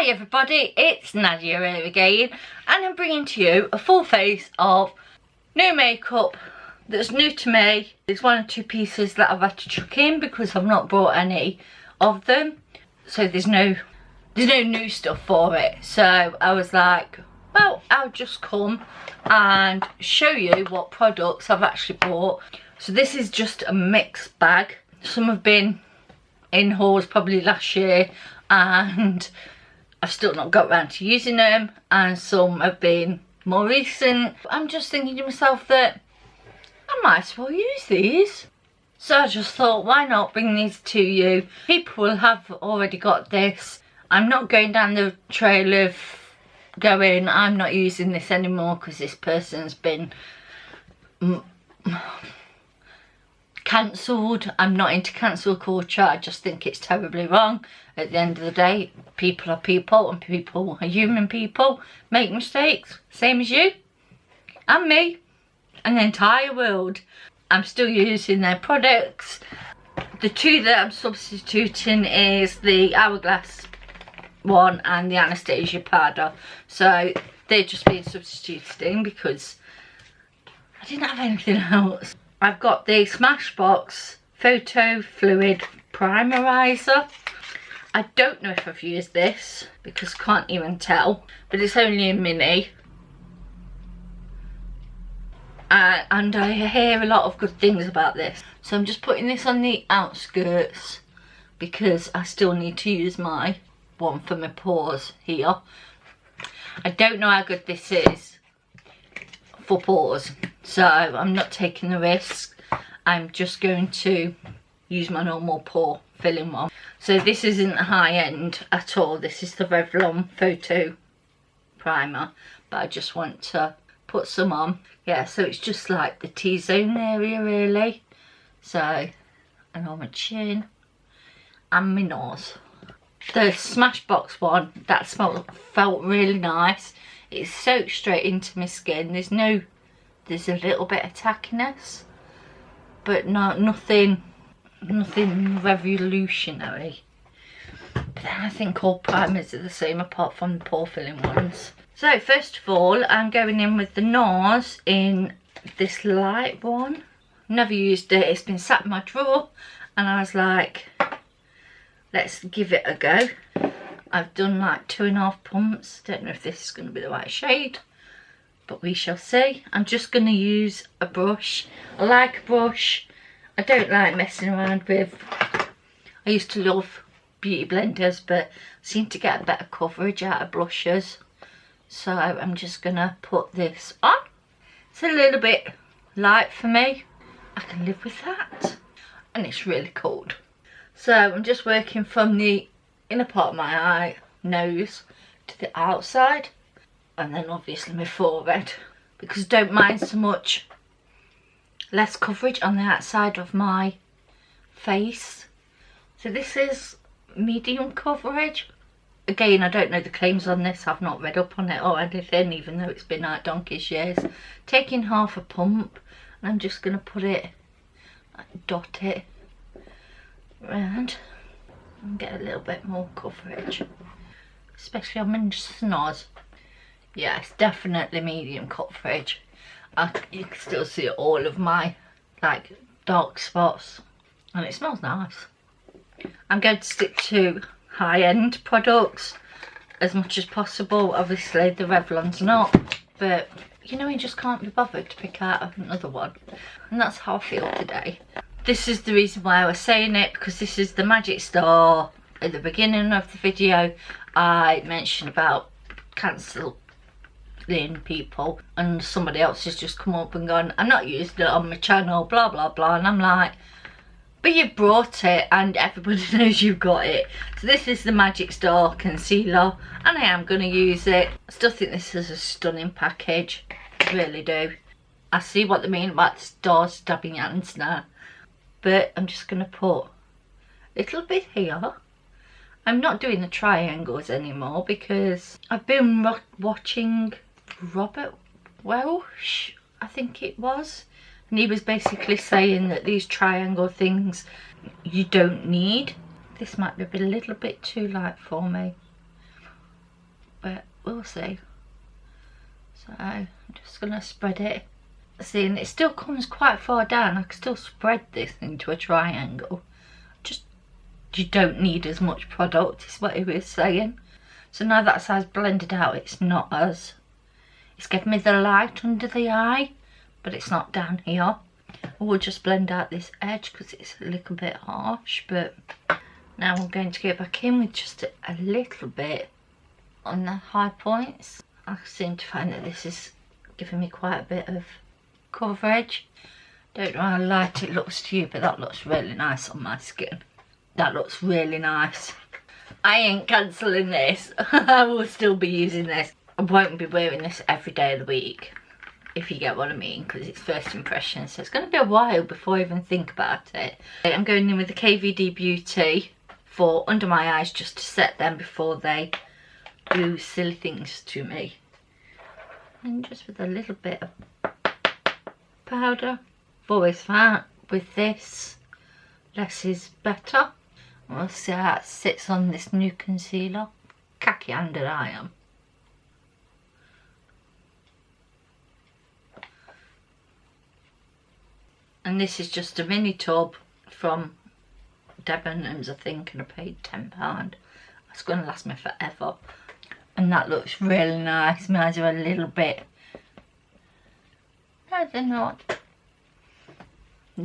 Hi everybody, it's Nadia here again, and I'm bringing to you a full face of new makeup that's new to me. There's one or two pieces that I've had to chuck in because I've not bought any of them, so there's no new stuff for it. So I was like, well, I'll just come and show you what products I've actually bought. So this is just a mixed bag. Some have been in hauls probably last year and I've still not got around to using them, and some have been more recent. I'm just thinking to myself that I might as well use these. So I just thought, why not bring these to you? People will have already got this. I'm not going down the trail of going, I'm not using this anymore because this person's been cancelled. I'm not into cancel culture. I just think it's terribly wrong. At the end of the day, people are people, and people are human people, make mistakes, same as you and me and the entire world. I'm still using their products. The two that I'm substituting is the Hourglass one and the Anastasia powder, so they're just being substituted in because I didn't have anything else. I've got the Smashbox Photo Fluid Primerizer. I don't know if I've used this because I can't even tell, but it's only a mini. And I hear a lot of good things about this. So I'm just putting this on the outskirts because I still need to use my one for my pores here. I don't know how good this is for pores, so I'm not taking the risk. I'm just going to use my normal pore filling one. So this isn't Highend at all. This is the Revlon Photo Primer, but I just want to put some on. Yeah, so it's just like the T-zone area really. So, and on my chin and my nose. The Smashbox one, that felt really nice. It soaked straight into my skin. There's a little bit of tackiness, but nothing revolutionary. But then I think all primers are the same apart from the pore filling ones. So first of all, I'm going in with the NARS in this light one. Never used it. It's been sat in my drawer and I was like, let's give it a go. I've done like 2.5 pumps. Don't know if this is going to be the right shade, but we shall see. I'm just going to use a brush. I like a brush. I don't like messing around with, I used to love beauty blenders, but I seem to get a better coverage out of blushes. So I'm just going to put this on. It's a little bit light for me. I can live with that. And it's really cold. So I'm just working from the inner part of my eye, nose, to the outside. And then obviously my forehead. Because I don't mind so much less coverage on the outside of my face. So this is medium coverage. Again, I don't know the claims on this. I've not read up on it or anything, even though it's been like donkey's years. Taking half a pump, and I'm just going to put it, dot it around and get a little bit more coverage, especially on my snod. Yeah, it's definitely medium coverage. You can still see all of my like dark spots, and it smells nice. I'm going to stick to high-end products as much as possible. Obviously the Revlon's not, but you know, you just can't be bothered to pick out another one, and that's how I feel today. This is the reason why I was saying it, because this is the Magic Star. At the beginning of the video I mentioned about cancelling people, and somebody else has just come up and gone, I'm not using it on my channel, blah blah blah, and I'm like, but you've brought it and everybody knows you've got it. So this is the Magic Star concealer, and I am going to use it. I still think this is a stunning package, I really do. I see what they mean about the star stabbing hands now, but I'm just going to put a little bit here. I'm not doing the triangles anymore because I've been watching Robert Welsh, I think it was, and he was basically saying that these triangle things you don't need. This might be a little bit too light for me. we'll see. So I'm just going to spread it. See, and it still comes quite far down. I can still spread this into a triangle. Just, you don't need as much product, is what he was saying. So now that side's blended out, it's not as, it's giving me the light under the eye, but it's not down here. I will just blend out this edge because it's a little bit harsh, but now I'm going to go back in with just a little bit on the high points. I seem to find that this is giving me quite a bit of coverage. Don't know how light it looks to you, but that looks really nice on my skin. That looks really nice. I ain't cancelling this. I will still be using this. I won't be wearing this every day of the week, if you get what I mean, because it's first impression, so it's going to be a while before I even think about it. I'm going in with the KVD Beauty for under my eyes, just to set them before they do silly things to me. And just with a little bit of powder. I've always found with this, less is better. We'll see how it sits on this new concealer. Khaki handed I am. And this is just a mini tub from Debenhams, I think, and I paid £10. It's going to last me forever. And that looks really nice. My eyes are a little bit, no, they're not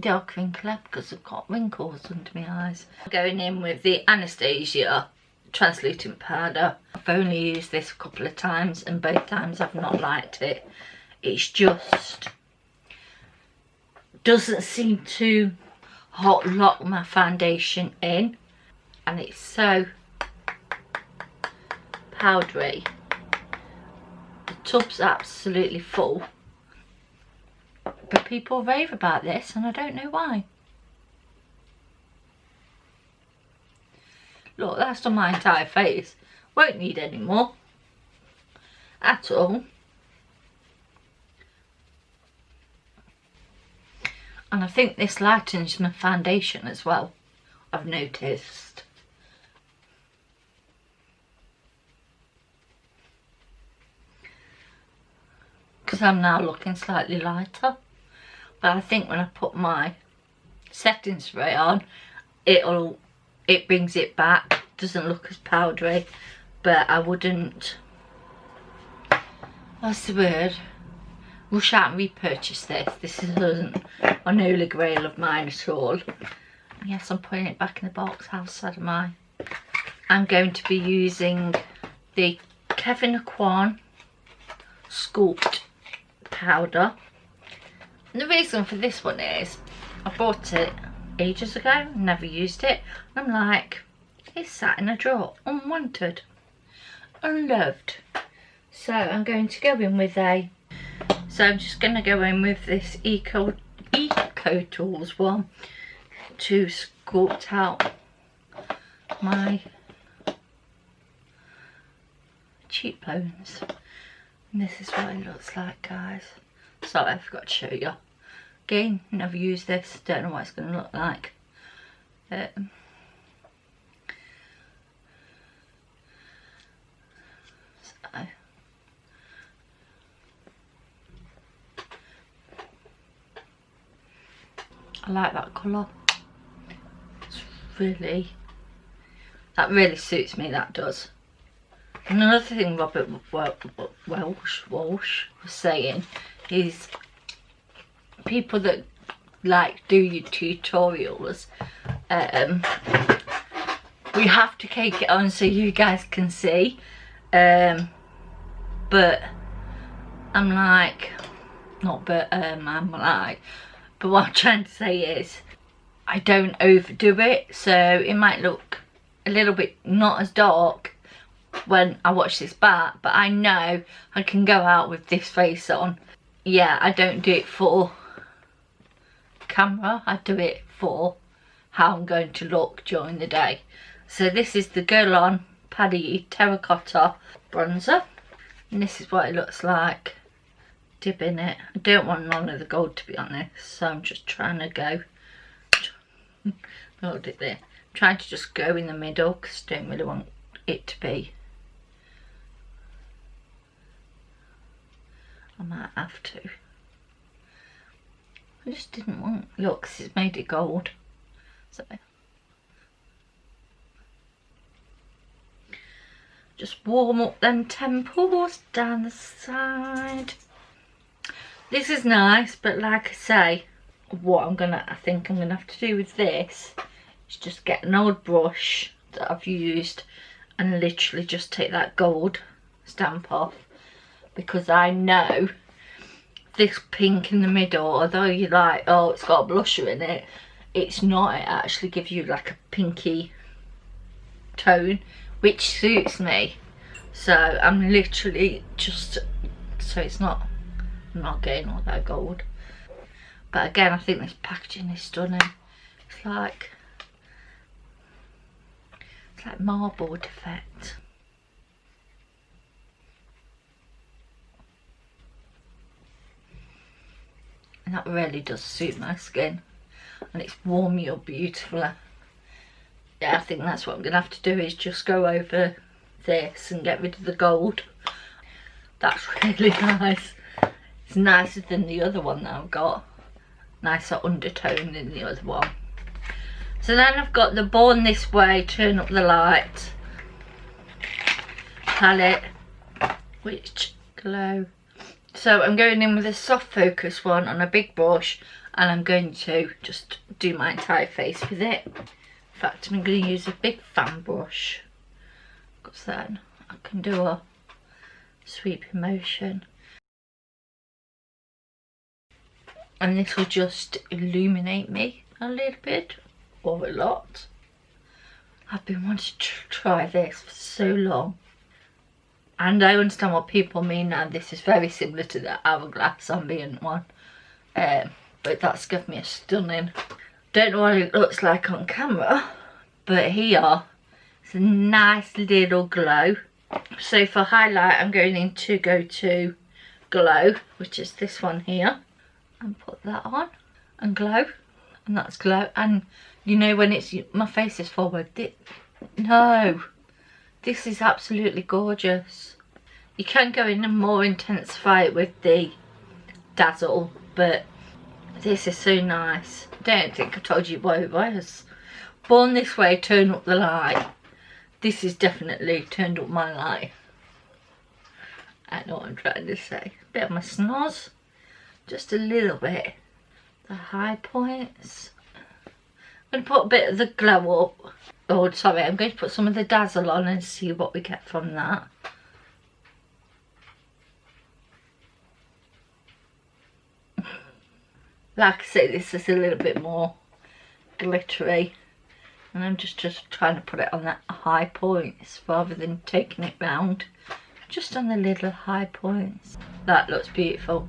dark wrinkly because I've got wrinkles under my eyes. Going in with the Anastasia translucent powder. I've only used this a couple of times and both times I've not liked it. It's just doesn't seem to hot lock my foundation in, and it's so powdery. The tub's absolutely full, but people rave about this and I don't know why. Look, that's on my entire face. Won't need any more at all. And I think this lightens my foundation as well, I've noticed. Because I'm now looking slightly lighter. But I think when I put my setting spray on, it brings it back. Doesn't look as powdery. But I wouldn't, what's the word? Rush out and repurchase this. This isn't an holy grail of mine at all. Yes, I'm putting it back in the box. How sad am I? I'm going to be using the Kevin Aquan Sculpt powder. And the reason for this one is I bought it ages ago, never used it. I'm like, it's sat in a drawer, unwanted, unloved. So I'm going to go in with a, so I'm just going to go in with this Eco Tools one to sculpt out my cheekbones. And this is what it looks like, guys. Sorry, I forgot to show you. Again, never used this, don't know what it's going to look like. I like that colour. It's really, that really suits me, that does. And another thing Robert Walsh was saying is people that like do your tutorials, we have to cake it on so you guys can see, but I'm like, but what I'm trying to say is I don't overdo it, so it might look a little bit not as dark when I watch this back, but I know I can go out with this face on. Yeah, I don't do it for camera, I do it for how I'm going to look during the day. So this is the Guerlain Paddy Terracotta Bronzer, and this is what it looks like. Dip in it. I don't want none of the gold, to be honest, so I'm just trying to go, hold it there, I'm trying to just go in the middle because I don't really want it to be I might have to. I just didn't want, look, 'cause it's made it gold. So just warm up them temples down the side. This is nice, but like I say, what I think I'm gonna have to do with this is just get an old brush that I've used and literally just take that gold stamp off, because I know this pink in the middle, although you're like, oh, it's got a blusher in it, it's not. It actually gives you like a pinky tone, which suits me. So I'm literally just, so it's not, I'm not getting all that gold. But again, I think this packaging is stunning. It's like marbled effect. And that really does suit my skin, and it's warm you up beautifully. Yeah, I think that's what I'm gonna have to do, is just go over this and get rid of the gold. That's really nice. It's nicer than the other one that I've got. Nicer undertone than the other one. So then I've got the Born This Way Turn Up the Light palette, which glow. So I'm going in with a soft focus one on a big brush, and I'm going to just do my entire face with it. In fact, I'm going to use a big fan brush, because then I can do a sweeping motion. And this will just illuminate me a little bit, or a lot. I've been wanting to try this for so long. And I understand what people mean now. This is very similar to the Hourglass Ambient one. But that's given me a stunning. Don't know what it looks like on camera, but here it's a nice little glow. So for highlight, I'm going in to go to Glow, which is this one here, and put that on and glow. And that's glow. And you know, when it's, my face is forward, no, this is absolutely gorgeous. You can go in and more intensify it with the Dazzle, but this is so nice. I don't think I told you what it was. Born This Way, Turn Up the Light. This is definitely turned up my light. I know what I'm trying to say. Bit of my snoz, just a little bit. The high points. I'm going to put a bit of the glow up. Oh, sorry, I'm going to put some of the Dazzle on and see what we get from that. Like I say, this is a little bit more glittery, and I'm just trying to put it on that high points rather than taking it round. Just on the little high points. That looks beautiful.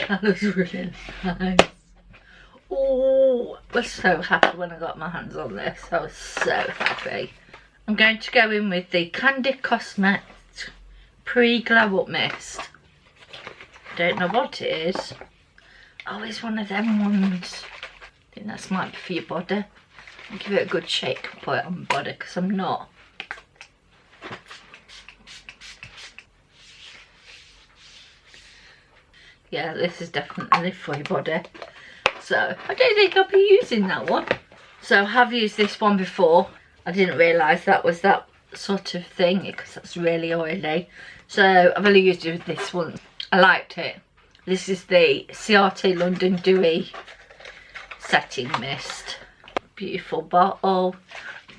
That looks really nice. Oh, I was so happy when I got my hands on this. I was so happy. I'm going to go in with the Candid Cosmetics Pre-Glow Up Mist. Don't know what it is. Oh, it's one of them ones. I think that's might be for your body. I'll give it a good shake and put it on my body, because I'm not. Yeah, this is definitely for your body. So, I don't think I'll be using that one. So, I have used this one before. I didn't realise that was that sort of thing, because that's really oily. So, I've only used it with this one. I liked it. This is the CRT London Dewy Setting Mist. Beautiful bottle.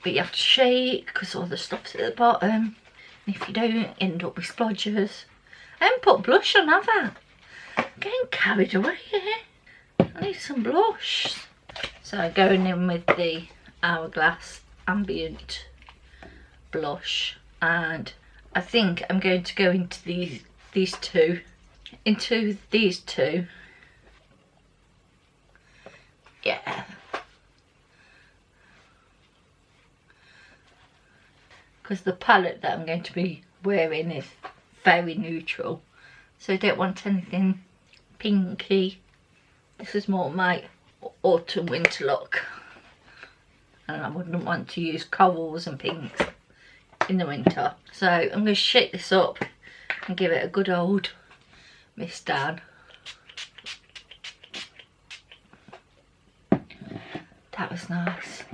But you have to shake, because all the stuff's at the bottom. And if you don't, end up with splodgers. I haven't put blush on, have I? I'm getting carried away here. I need some blush. So going in with the Hourglass Ambient blush, and I think I'm going to go into these two. Yeah. Because the palette that I'm going to be wearing is very neutral. So I don't want anything pinky. This is more my autumn winter look. And I wouldn't want to use corals and pinks in the winter. So I'm going to shake this up and give it a good old mist down. That was nice.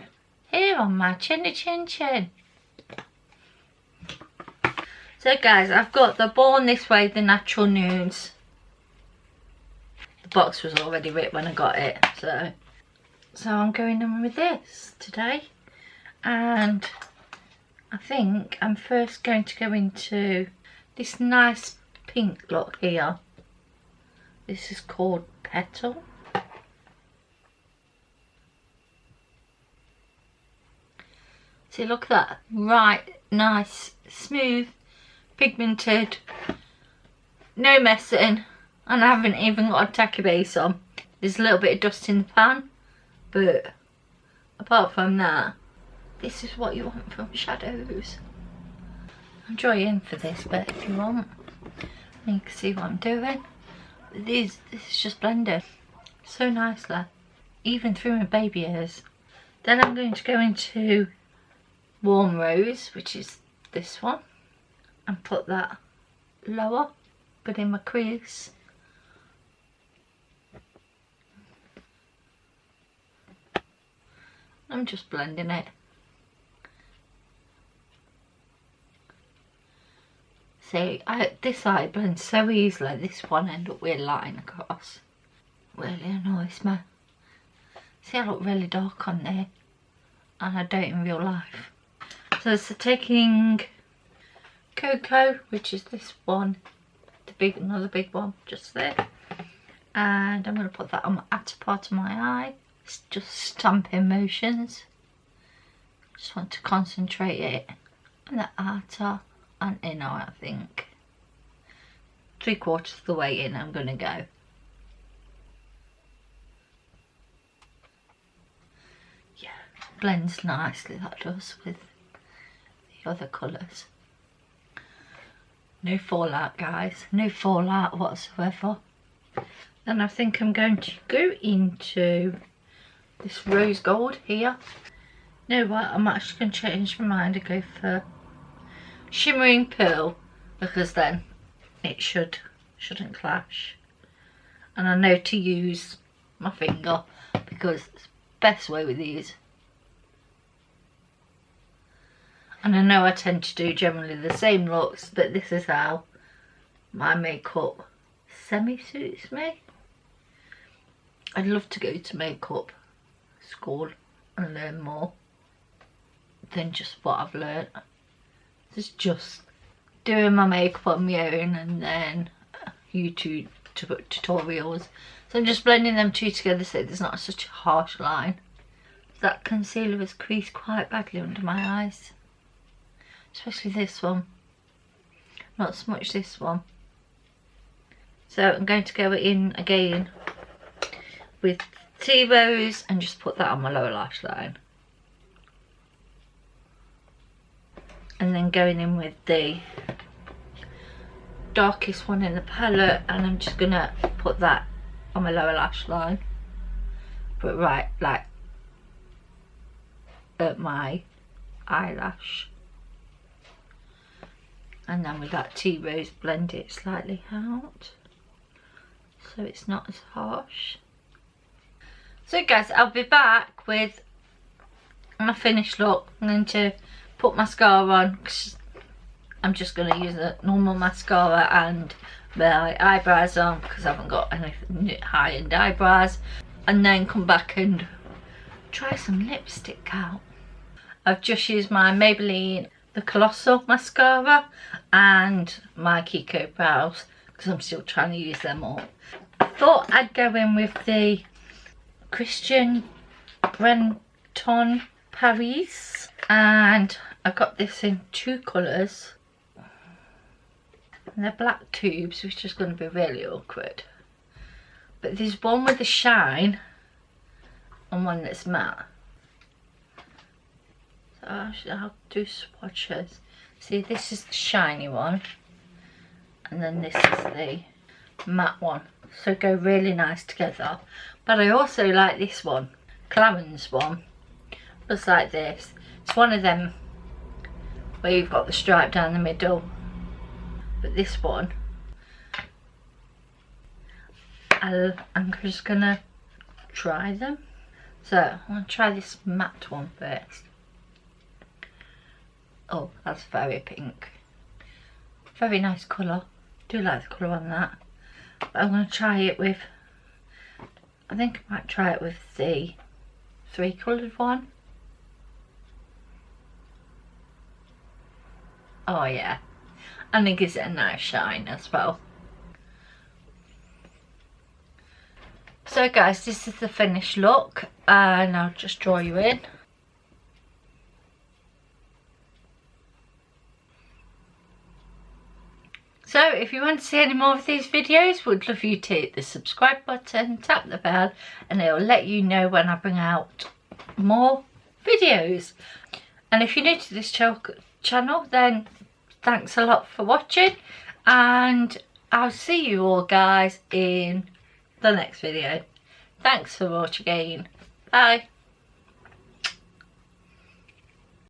Here on my chinny chin chin. So guys, I've got the Born This Way, the Natural Nudes. The box was already ripped when I got it, so I'm going in with this today. And I think I'm first going to go into this nice pink look here. This is called Petal. See, look at that. Right, nice, smooth, pigmented, no messing, and I haven't even got a tacky base on. There's a little bit of dust in the pan, but apart from that, this is what you want from shadows. I'm drawing for this, but if you want, you can see what I'm doing. This is just blended so nicely, even through my baby hairs. Then I'm going to go into Warm Rose, which is this one, and put that lower, but in my crease. I'm just blending it. See, this eye blends so easily. This one ended up with a line across. Really annoys me. See, I look really dark on there, and I don't in real life. So taking Cocoa, which is this one, another big one, just there, and I'm going to put that on the outer part of my eye. It's just stamping motions. Just want to concentrate it on the outer and inner. I think 3/4 of the way in I'm going to go. Yeah, blends nicely, that does, with the other colours. No fallout, guys, no fallout whatsoever. Then I think I'm going to go into this rose gold here. You know what, I'm actually going to change my mind and go for shimmering pearl, because then it shouldn't clash. And I know to use my finger, because it's the best way with these. And I know I tend to do generally the same looks, but this is how my makeup semi-suits me. I'd love to go to makeup school and learn more than just what I've learnt. It's just doing my makeup on my own and then YouTube tutorials. So I'm just blending them two together so there's not such a harsh line. That concealer has creased quite badly under my eyes. Especially this one. Not so much this one. So I'm going to go in again with Tea Rose and just put that on my lower lash line. And then going in with the darkest one in the palette, and I'm just gonna put that on my lower lash line, but right like at my eyelash, and then with that Tea Rose blend it slightly out so it's not as harsh. So guys, I'll be back with my finished look. I'm going to put mascara on, cause I'm just going to use a normal mascara and my eyebrows on because I haven't got any high-end eyebrows, and then come back and try some lipstick out. I've just used my Maybelline, the Colossal Mascara, and my Kiko brows because I'm still trying to use them all. I thought I'd go in with the Christian Breton Paris, and I got this in 2 colours. And they're black tubes, which is going to be really awkward. But there's one with a shine and one that's matte. So I'll do swatches. See, this is the shiny one, and then this is the matte one. So go really nice together. But I also like this one, Clarins one. Looks like this. It's one of them where you've got the stripe down the middle. But this one I'm just gonna try them. So I'm gonna try this matte one first. Oh, that's very pink. Very nice colour. Do like the colour on that. But I'm gonna try it with, I think I might try it with the 3 coloured one. Oh yeah, and it gives it a nice shine as well. So guys, this is the finished look, and I'll just draw you in. So if you want to see any more of these videos, would love you to hit the subscribe button, tap the bell, and it will let you know when I bring out more videos. And if you're new to this channel, then thanks a lot for watching, and I'll see you all guys in the next video. Thanks for watching again. Bye.